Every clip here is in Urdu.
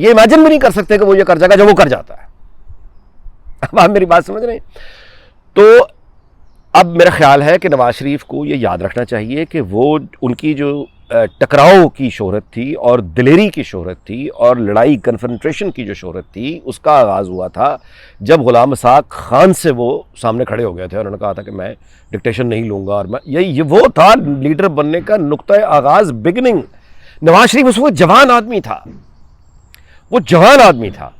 یہ امیجن بھی نہیں کر سکتے کہ وہ یہ کر جائے گا جو وہ کر جاتا ہے. اب آپ میری بات سمجھ رہے ہیں؟ تو اب میرا خیال ہے کہ نواز شریف کو یہ یاد رکھنا چاہیے کہ وہ ان کی جو ٹکراؤ کی شہرت تھی اور دلیری کی شہرت تھی اور لڑائی کنفرنٹریشن کی جو شہرت تھی اس کا آغاز ہوا تھا جب غلام اسحاق خان سے وہ سامنے کھڑے ہو گئے تھے اور انہوں نے کہا تھا کہ میں ڈکٹیشن نہیں لوں گا, اور میں یہ وہ تھا لیڈر بننے کا نقطۂ آغاز, بگننگ. نواز شریف اس وقت جوان آدمی تھا, وہ جوان آدمی تھا,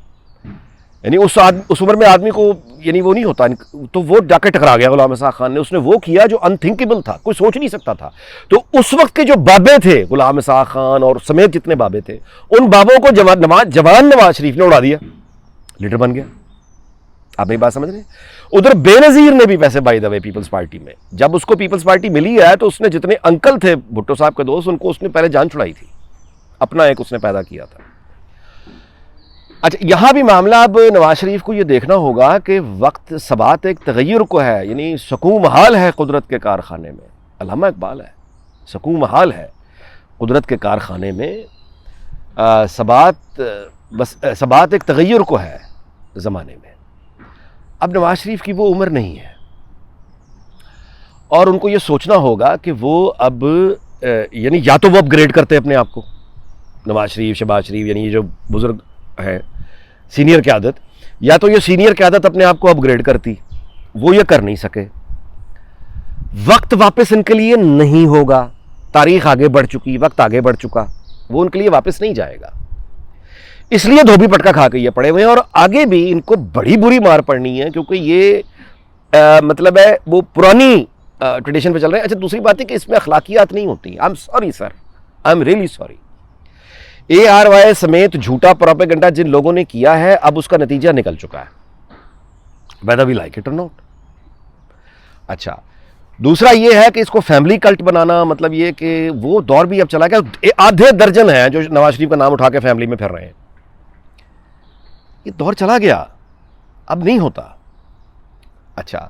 یعنی اس عمر میں آدمی کو یعنی وہ نہیں ہوتا, تو وہ جا کے ٹکرا گیا غلام اسحاق خان نے. اس نے وہ کیا جو انتھنکیبل تھا, کوئی سوچ نہیں سکتا تھا. تو اس وقت کے جو بابے تھے غلام اسحاق خان اور سمیت جتنے بابے تھے, ان بابوں کو جوان نواز شریف نے اڑا دیا, لیڈر بن گیا. آپ میری بات سمجھ رہے ہیں؟ ادھر بے نظیر نے بھی ویسے by the way Peoples Party میں جب اس کو پیپلز پارٹی ملی ہے تو اس نے جتنے انکل تھے بھٹو صاحب کے دوست, ان کو اس نے پہلے جان چھڑائی تھی, اپنا ایک اس نے پیدا کیا تھا. اچھا, یہاں بھی معاملہ اب نواز شریف کو یہ دیکھنا ہوگا کہ وقت ثبات ایک تغیر کو ہے, یعنی سکون محال ہے قدرت کے کارخانے میں. علامہ اقبال ہے, سکون محال ہے قدرت کے کارخانے میں, ثبات ایک تغیر کو ہے زمانے میں. اب نواز شریف کی وہ عمر نہیں ہے اور ان کو یہ سوچنا ہوگا کہ وہ اب یعنی یا تو وہ اپ گریڈ کرتے اپنے آپ کو, نواز شریف, شہباز شریف, یعنی یہ جو بزرگ ہے سینئر قیادت, یا تو یہ سینئر قیادت اپنے آپ کو اپ گریڈ کرتی. وہ یہ کر نہیں سکے. وقت واپس ان کے لیے نہیں ہوگا, تاریخ آگے بڑھ چکی, وقت آگے بڑھ چکا, وہ ان کے لیے واپس نہیں جائے گا. اس لیے دھوبی پٹکا کھا کے یہ پڑے ہوئے ہیں, اور آگے بھی ان کو بڑی بری مار پڑنی ہے کیونکہ یہ مطلب ہے وہ پرانی ٹریڈیشن پہ چل رہے ہیں. اچھا, دوسری بات ہے کہ اس میں اخلاقیات نہیں ہوتی. I am sorry sir, I am really sorry. ARY سمیت جھوٹا پروپیگنڈا جن لوگوں نے کیا ہے, اب اس کا نتیجہ نکل چکا ہے, whether we like it or not. اچھا, دوسرا یہ ہے کہ اس کو فیملی کلٹ بنانا, مطلب یہ کہ وہ دور بھی اب چلا گیا. آدھے درجن ہیں جو نواز شریف کا نام اٹھا کے فیملی میں پھر رہے ہیں. یہ دور چلا گیا, اب نہیں ہوتا. اچھا,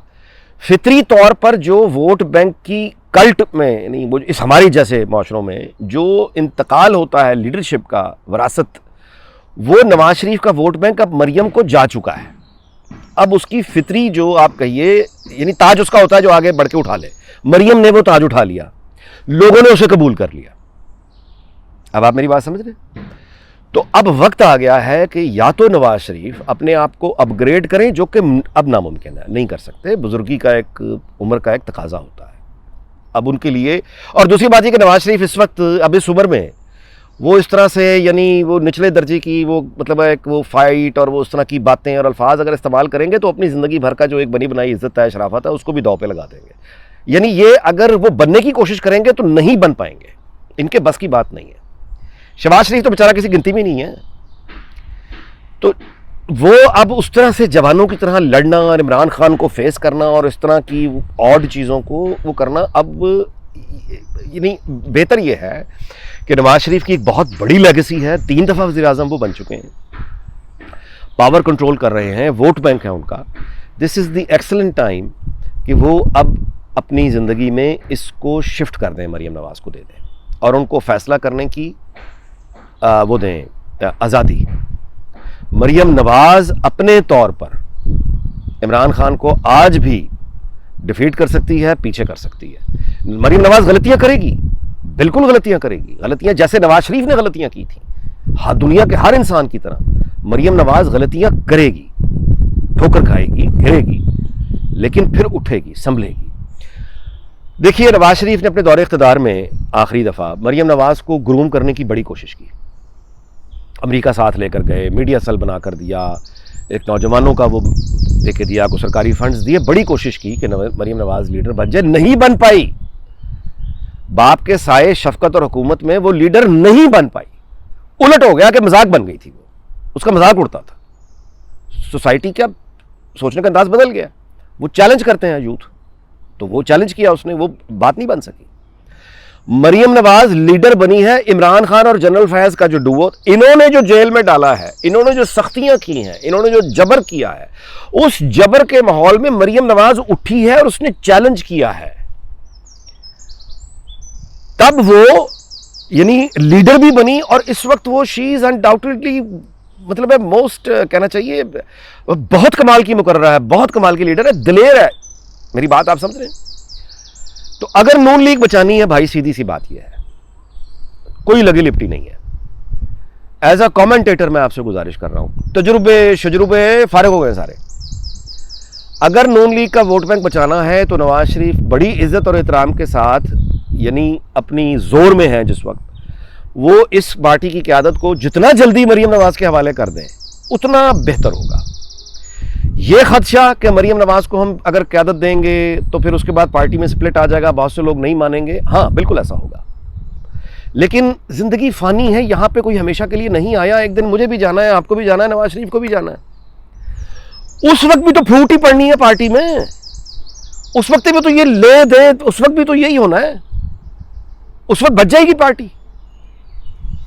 فطری طور پر جو ووٹ بینک کی کلٹ میں, یعنی وہ اس ہماری جیسے معاشروں میں جو انتقال ہوتا ہے لیڈرشپ کا, وراثت, وہ نواز شریف کا ووٹ بینک اب مریم کو جا چکا ہے. اب اس کی فطری جو آپ کہیے یعنی تاج اس کا ہوتا ہے جو آگے بڑھ کے اٹھا لے, مریم نے وہ تاج اٹھا لیا, لوگوں نے اسے قبول کر لیا. اب آپ میری بات سمجھ رہے ہیں؟ تو اب وقت آ گیا ہے کہ یا تو نواز شریف اپنے آپ کو اپ گریڈ کریں, جو کہ اب ناممکن ہے, نہیں کر سکتے, بزرگی کا ایک عمر کا ایک تقاضا ہوتا ہے اب ان کے لیے. اور دوسری بات یہ کہ نواز شریف اس وقت اب اس عمر میں وہ اس طرح سے یعنی وہ نچلے درجے کی وہ مطلب ایک وہ فائٹ اور وہ اس طرح کی باتیں اور الفاظ اگر استعمال کریں گے تو اپنی زندگی بھر کا جو ایک بنی بنائی عزت ہے, شرافت ہے, اس کو بھی داؤ پہ لگا دیں گے. یعنی یہ اگر وہ بننے کی کوشش کریں گے تو نہیں بن پائیں گے, ان کے بس کی بات نہیں ہے. شہباز شریف تو بیچارہ کسی گنتی میں نہیں ہے, تو وہ اب اس طرح سے جوانوں کی طرح لڑنا اور عمران خان کو فیس کرنا اور اس طرح کی آڈ چیزوں کو وہ کرنا, اب یعنی بہتر یہ ہے کہ نواز شریف کی ایک بہت بڑی لیگیسی ہے, 3 دفعہ وزیر اعظم وہ بن چکے ہیں, پاور کنٹرول کر رہے ہیں, ووٹ بینک ہے ان کا. دس از دی ایکسلنٹ ٹائم کہ وہ اب اپنی زندگی میں اس کو شفٹ کر دیں, مریم نواز کو دے دیں اور ان کو فیصلہ کرنے کی وہ دیں آزادی. مریم نواز اپنے طور پر عمران خان کو آج بھی ڈیفیٹ کر سکتی ہے, پیچھے کر سکتی ہے. مریم نواز غلطیاں کرے گی, بالکل غلطیاں کرے گی, غلطیاں جیسے نواز شریف نے غلطیاں کی تھیں, دنیا کے ہر انسان کی طرح مریم نواز غلطیاں کرے گی, ٹھوکر کھائے گی, گرے گی, لیکن پھر اٹھے گی, سنبھلے گی. دیکھیے, نواز شریف نے اپنے دور اقتدار میں آخری دفعہ مریم نواز کو گروم کرنے کی بڑی کوشش کی. امریکہ ساتھ لے کر گئے, میڈیا سیل بنا کر دیا, ایک نوجوانوں کا وہ دے کے دیا, کو سرکاری فنڈز دیے, بڑی کوشش کی کہ مریم نواز لیڈر بن جائے, نہیں بن پائی. باپ کے سائے شفقت اور حکومت میں وہ لیڈر نہیں بن پائی. الٹ ہو گیا کہ مذاق بن گئی تھی, وہ اس کا مذاق اڑتا تھا. سوسائٹی کا سوچنے کا انداز بدل گیا, وہ چیلنج کرتے ہیں یوتھ, تو وہ چیلنج کیا اس نے, وہ بات نہیں بن سکی. مریم نواز لیڈر بنی ہے. عمران خان اور جنرل فیض کا جو ڈوو, انہوں نے جو جیل میں ڈالا ہے, انہوں نے جو سختیاں کی ہیں, انہوں نے جو جبر کیا ہے, اس جبر کے ماحول میں مریم نواز اٹھی ہے اور اس نے چیلنج کیا ہے. تب وہ یعنی لیڈر بھی بنی, اور اس وقت وہ شی از انڈاؤٹڈلی مطلب ہے موسٹ کہنا چاہیے بہت کمال کی مقررہ ہے, بہت کمال کی لیڈر ہے, دلیر ہے. میری بات آپ سمجھ رہے ہیں؟ تو اگر نون لیگ بچانی ہے بھائی, سیدھی سی بات یہ ہے, کوئی لگی لپٹی نہیں ہے. ایز اے کامنٹیٹر میں آپ سے گزارش کر رہا ہوں, شجربے فارغ ہو گئے سارے. اگر نون لیگ کا ووٹ بینک بچانا ہے تو نواز شریف بڑی عزت اور احترام کے ساتھ, یعنی اپنی زور میں ہیں جس وقت, وہ اس پارٹی کی قیادت کو جتنا جلدی مریم نواز کے حوالے کر دیں اتنا بہتر ہوگا. یہ خدشہ کہ مریم نواز کو ہم اگر قیادت دیں گے تو پھر اس کے بعد پارٹی میں سپلٹ آ جائے گا, بہت سے لوگ نہیں مانیں گے, ہاں بالکل ایسا ہوگا. لیکن زندگی فانی ہے, یہاں پہ کوئی ہمیشہ کے لیے نہیں آیا. ایک دن مجھے بھی جانا ہے, آپ کو بھی جانا ہے, نواز شریف کو بھی جانا ہے. اس وقت بھی تو پھوٹ ہی پڑنی ہے پارٹی میں, اس وقت بھی تو یہ لے دے, اس وقت بھی تو یہی ہونا ہے. اس وقت بچ جائے گی پارٹی.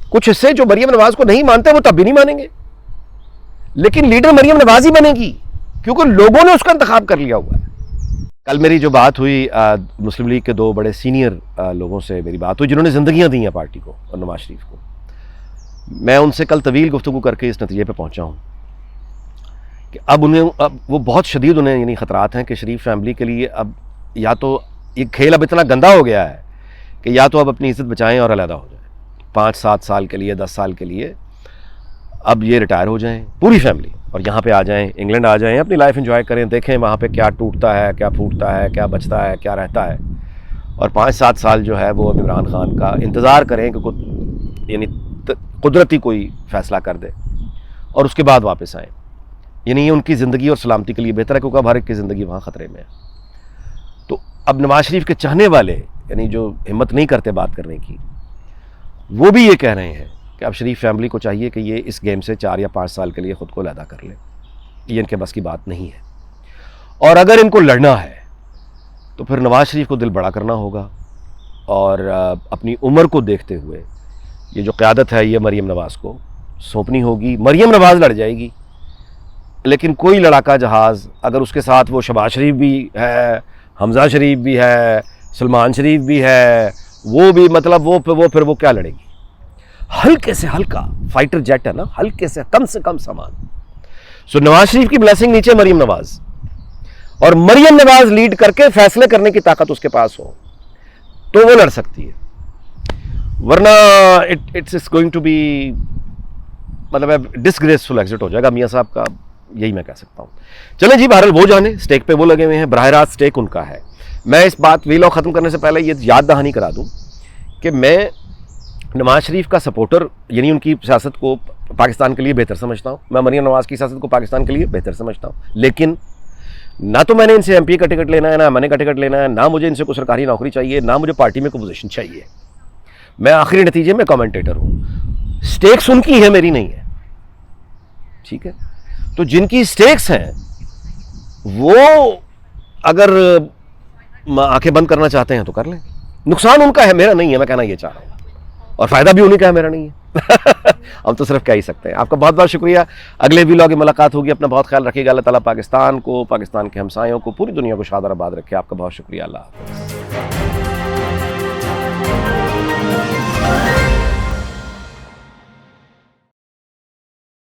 کچھ حصے جو مریم نواز کو نہیں مانتے وہ تب بھی نہیں مانیں گے, لیکن لیڈر مریم نواز ہی بنے گی کیونکہ لوگوں نے اس کا انتخاب کر لیا ہوا ہے. کل میری جو بات ہوئی مسلم لیگ کے 2 بڑے سینئر لوگوں سے میری بات ہوئی جنہوں نے زندگیاں دی ہیں پارٹی کو اور نواز شریف کو. میں ان سے کل طویل گفتگو کر کے اس نتیجے پہ پہنچا ہوں کہ اب وہ بہت شدید انہیں یعنی خطرات ہیں کہ شریف فیملی کے لیے اب یا تو یہ کھیل اب اتنا گندا ہو گیا ہے کہ یا تو اب اپنی عزت بچائیں اور علیحدہ ہو جائیں 5-7 سال کے لیے, 10 سال کے لیے. اب یہ ریٹائر ہو جائیں پوری فیملی اور یہاں پہ آ جائیں, انگلینڈ آ جائیں, اپنی لائف انجوائے کریں, دیکھیں وہاں پہ کیا ٹوٹتا ہے, کیا پھوٹتا ہے, کیا بچتا ہے, کیا رہتا ہے. اور 5-7 سال جو ہے وہ عمران خان کا انتظار کریں کہ یعنی قدرتی کوئی فیصلہ کر دے اور اس کے بعد واپس آئیں. یعنی یہ ان کی زندگی اور سلامتی کے لیے بہتر ہے کیونکہ اب ہر ایک کی زندگی وہاں خطرے میں ہے. تو اب نواز شریف کے چاہنے والے یعنی جو ہمت نہیں کرتے بات کرنے کی, وہ بھی یہ کہہ رہے ہیں کہ اب شریف فیملی کو چاہیے کہ یہ اس گیم سے 4 یا 5 سال کے لیے خود کو علیحدہ کر لیں. یہ ان کے بس کی بات نہیں ہے. اور اگر ان کو لڑنا ہے تو پھر نواز شریف کو دل بڑا کرنا ہوگا اور اپنی عمر کو دیکھتے ہوئے یہ جو قیادت ہے یہ مریم نواز کو سونپنی ہوگی. مریم نواز لڑ جائے گی لیکن کوئی لڑاکا جہاز اگر اس کے ساتھ وہ شہباز شریف بھی ہے, حمزہ شریف بھی ہے, سلمان شریف بھی ہے, وہ بھی مطلب وہ پھر وہ کیا لڑے گی. ہلکے سے ہلکا فائٹر جیٹ ہے نا, ہلکے سے کم سامان. سو نواز شریف کی بلیسنگ نیچے مریم نواز, اور مریم نواز لیڈ کر کے فیصلے کرنے کی طاقت اس کے پاس ہو تو وہ لڑ سکتی ہے. ورنہ اٹس گوئنگ ٹو بی مطلب ڈسگریسفل ایگزٹ ہو جائے گا میاں صاحب کا, یہی میں کہہ سکتا ہوں. چلیں جی, بہرحال وہ جانے, اسٹیک پہ وہ لگے ہوئے ہیں, براہ راست اسٹیک ان کا ہے. میں اس بات ویلاگ ختم کرنے سے پہلے یہ یاد دہانی کرا دوں کہ میں نواز شریف کا سپورٹر یعنی ان کی سیاست کو پاکستان کے لیے بہتر سمجھتا ہوں, میں مریم نواز کی سیاست کو پاکستان کے لیے بہتر سمجھتا ہوں. لیکن نہ تو میں نے ان سے MP کا ٹکٹ لینا ہے, نہ MNA کا ٹکٹ لینا ہے, نہ مجھے ان سے کوئی سرکاری نوکری چاہیے, نہ مجھے پارٹی میں کوئی پوزیشن چاہیے. میں آخری نتیجے میں کامنٹیٹر ہوں. سٹیکس ان کی ہے, میری نہیں ہے. ٹھیک ہے, تو جن کی سٹیکس ہیں وہ اگر آنکھیں بند کرنا چاہتے ہیں تو کر لیں. نقصان ان کا ہے, میرا نہیں ہے, میں کہنا یہ چاہ رہا ہوں, اور فائدہ بھی انہیں کا ہے, میرا نہیں ہے. ہم تو صرف کہہ ہی سکتے ہیں. آپ کا بہت بہت شکریہ. اگلے ویلاگ میں ملاقات ہوگی. اپنا بہت خیال رکھیے گا. اللہ تعالیٰ پاکستان کو, پاکستان کے ہمسایوں کو, پوری دنیا کو شاد اور آباد رکھے. آپ کا بہت شکریہ. اللہ حافظ.